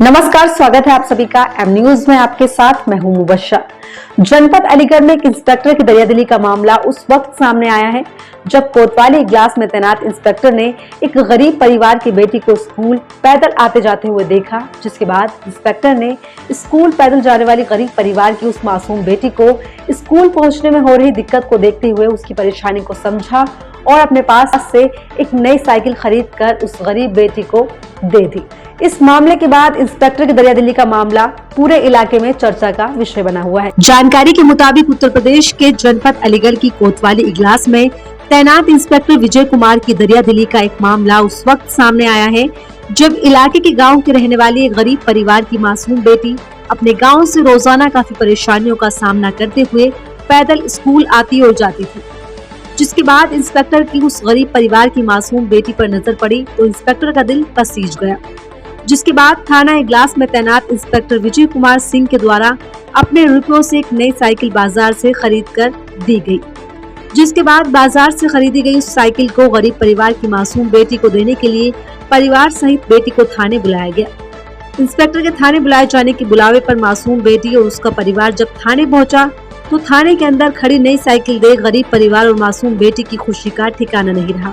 नमस्कार, स्वागत है आप सभी का एम न्यूज में। आपके साथ मैं हूं मुबश्शर। जनपद अलीगढ़ में एक इंस्पेक्टर की दरियादिली का मामला उस वक्त सामने आया है जब कोतवाली इगलास में तैनात इंस्पेक्टर ने एक गरीब परिवार की बेटी को स्कूल पैदल आते जाते हुए देखा, जिसके बाद इंस्पेक्टर ने स्कूल पैदल जाने वाली गरीब परिवार की उस मासूम बेटी को स्कूल पहुंचने में हो रही दिक्कत को देखते हुए उसकी परेशानी को समझा और अपने पास से एक नई साइकिल खरीद कर उस गरीब बेटी को दे दी। इस मामले के बाद इंस्पेक्टर की दरियादिली का मामला पूरे इलाके में चर्चा का विषय बना हुआ है। जानकारी के मुताबिक उत्तर प्रदेश के जनपद अलीगढ़ की कोतवाली इगलास में तैनात इंस्पेक्टर विजय कुमार की दरियादिली का एक मामला उस वक्त सामने आया है जब इलाके के गांव के रहने वाली एक गरीब परिवार की मासूम बेटी अपने गाँव से रोजाना काफी परेशानियों का सामना करते हुए पैदल स्कूल आती और जाती थी। जिसके बाद इंस्पेक्टर की उस गरीब परिवार की मासूम बेटी पर नजर पड़ी तो इंस्पेक्टर का दिल पसीज गया। जिसके बाद थाना इगलास में तैनात इंस्पेक्टर विजय कुमार सिंह के द्वारा अपने रुपयों से एक नई साइकिल बाजार से खरीद कर दी गई। जिसके बाद बाजार से खरीदी गई उस साइकिल को गरीब परिवार की मासूम बेटी को देने के लिए परिवार सहित बेटी को थाने बुलाया गया। इंस्पेक्टर के थाने बुलाए जाने के बुलावे पर मासूम बेटी और उसका परिवार जब थाने पहुंचा तो थाने के अंदर खड़ी नई साइकिल देख गरीब परिवार और मासूम बेटी की खुशी का ठिकाना नहीं रहा।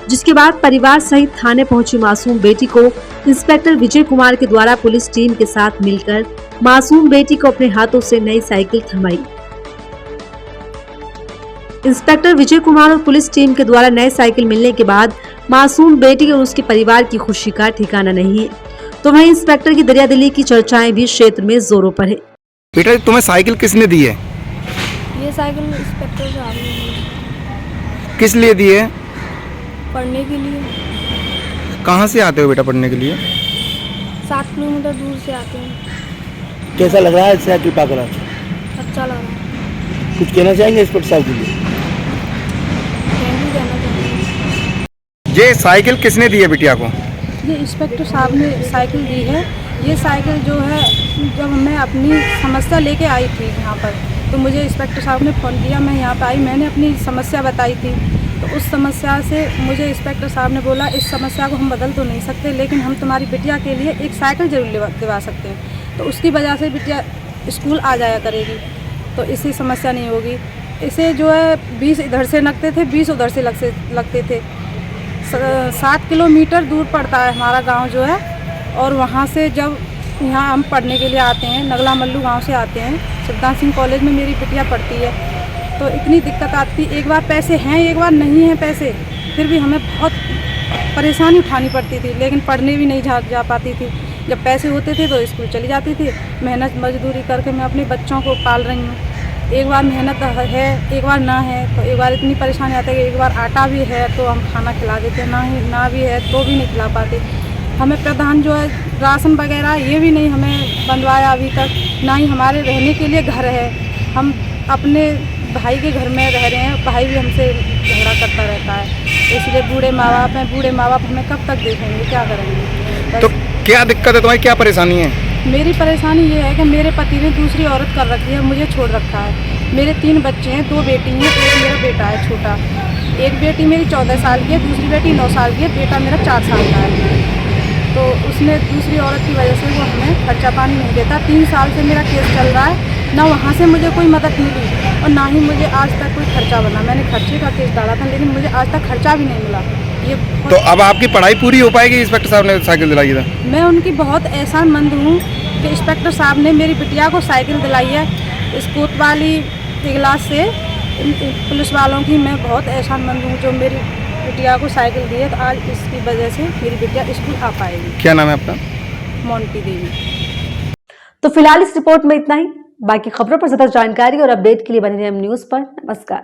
जिसके बाद परिवार सहित थाने पहुंची मासूम बेटी को इंस्पेक्टर विजय कुमार के द्वारा पुलिस टीम के साथ मिलकर मासूम बेटी को अपने हाथों से नई साइकिल थमाई। इंस्पेक्टर विजय कुमार और पुलिस टीम के द्वारा नई साइकिल मिलने के बाद मासूम बेटी और उसके परिवार की खुशी का ठिकाना नहीं है, तो वहीं इंस्पेक्टर की दरियादिली की चर्चाएं भी क्षेत्र में जोरों पर है। बेटा, तुम्हें साइकिल किसने दी है? ये साइकिल इंस्पेक्टर साहब ने दी है। किस लिए दी है? पढ़ने के लिए। कहाँ से आते हो बेटा पढ़ने के लिए? 7 किलोमीटर दूर से आते हैं। कैसा लग रहा है साइकिल पाकर? अच्छा लग रहा है। कुछ कहना चाहेंगे इंस्पेक्टर साहब के लिए? थैंक यू कहना चाहूँगी। ये साइकिल किसने दी है बिटिया को? ये इंस्पेक्टर साहब ने साइकिल दी है। ये साइकिल जो है, जब मैं अपनी समस्या लेके आई थी यहाँ पर, तो मुझे इंस्पेक्टर साहब ने फ़ोन किया। मैं यहाँ पर आई, मैंने अपनी समस्या बताई थी। तो उस समस्या से मुझे इंस्पेक्टर साहब ने बोला, इस समस्या को हम बदल तो नहीं सकते, लेकिन हम तुम्हारी बिटिया के लिए एक साइकिल जरूर दिवा सकते हैं। तो उसकी वजह से बिटिया स्कूल आ जाया करेगी, तो इससे समस्या नहीं होगी। इसे जो है 20 इधर से लगते थे, 20 उधर से लगते थे। 7 किलोमीटर दूर पड़ता है हमारा गाँव जो है। और वहाँ से जब यहाँ हम पढ़ने के लिए आते हैं, नगला मल्लू गांव से आते हैं, सिद्धांत सिंह कॉलेज में मेरी बिटिया पढ़ती है, तो इतनी दिक्कत आती। एक बार पैसे हैं, एक बार नहीं है पैसे, फिर भी हमें बहुत परेशानी उठानी पड़ती थी, लेकिन पढ़ने भी नहीं जा पाती थी। जब पैसे होते थे तो स्कूल चली जाती थी। मेहनत मजदूरी करके मैं अपने बच्चों को पाल रही हूँ। एक बार मेहनत है, एक बार ना है, तो एक बार इतनी परेशानी आती है कि एक बार आटा भी है तो हम खाना खिला देते, ना भी है तो भी नहीं खिला पाते। हमें प्रधान जो है राशन वगैरह ये भी नहीं हमें बनवाया अभी तक, ना ही हमारे रहने के लिए घर है। हम अपने भाई के घर में रह रहे हैं, भाई भी हमसे झगड़ा करता रहता है। इसलिए बूढ़े माँ बाप हैं, बूढ़े माँ बाप हमें कब तक देखेंगे, क्या करेंगे? तो क्या दिक्कत है तुम्हारी, क्या परेशानी है? मेरी परेशानी ये है कि मेरे पति ने दूसरी औरत कर रखी है, मुझे छोड़ रखा है। मेरे 3 बच्चे हैं, 2 बेटी हैं, एक मेरा बेटा है छोटा। एक बेटी मेरी 14 साल की है, दूसरी बेटी 9 साल की है, बेटा मेरा 4 साल का है। तो उसने दूसरी औरत की वजह से वो हमें खर्चा पानी नहीं देता। 3 साल से मेरा केस चल रहा है, ना वहाँ से मुझे कोई मदद मिली और ना ही मुझे आज तक कोई खर्चा बना। मैंने खर्चे का केस डाला था, लेकिन मुझे आज तक खर्चा भी नहीं मिला। ये तो अब आपकी पढ़ाई पूरी हो पाएगी? इंस्पेक्टर साहब ने साइकिल दिलाई था। मैं उनकी बहुत एहसानमंद हूँ कि इंस्पेक्टर साहब ने मेरी बिटिया को साइकिल दिलाई है। इस कोतवाली इगलास से पुलिस वालों की मैं बहुत एहसानमंद हूँ जो मेरी बिटिया को साइकिल दी है। तो आज इसकी वजह से मेरी बिटिया स्कूल आ पाएगी। क्या नाम है आपका? मोंटी देवी। तो फिलहाल इस रिपोर्ट में इतना ही। बाकी खबरों पर ज्यादा जानकारी और अपडेट के लिए बने रहिए एम न्यूज पर। नमस्कार।